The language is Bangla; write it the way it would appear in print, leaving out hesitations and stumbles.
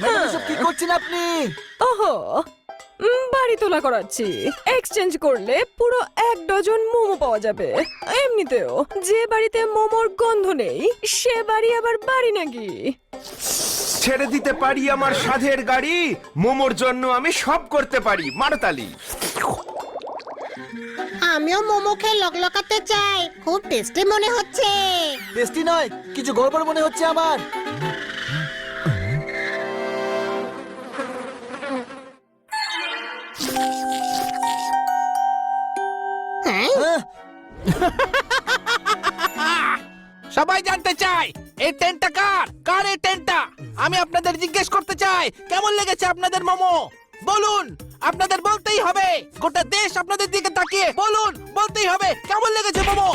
ম্যাডাম এসব কি করছেন আপনি? ওহো, বাড়ি তোলা করাচ্ছি। এক্সচেঞ্জ করলে পুরো 1 ডজন মোমো পাওয়া যাবে। এমনিতেও যে বাড়িতে মোমোর গন্ধ নেই সে বাড়ি আবার বাড়ি নাকি? ছেড়ে দিতে পারি আমার সাধের গাড়ি, মোমোর জন্য আমি সব করতে পারি। মারতালি। আমিও মোমো খেয়ে লকলকাতে চাই, খুব টেস্টি মনে হচ্ছে। টেস্টি নয়, কিছু গড়বড় মনে হচ্ছে আমার। হ্যাঁ, সবাই জানতে চায় এই টেন্টটা কার? কার এই টেন্টটা? আমি আপনাদের জিজ্ঞেস করতে চাই, কেমন লেগেছে আপনাদের মোমো? বলুন, আপনাদের বলতেই হবে। গোটা দেশ আপনাদের দিকে তাকিয়ে বলুন, বলতেই হবে কেমন লেগেছে মোমো।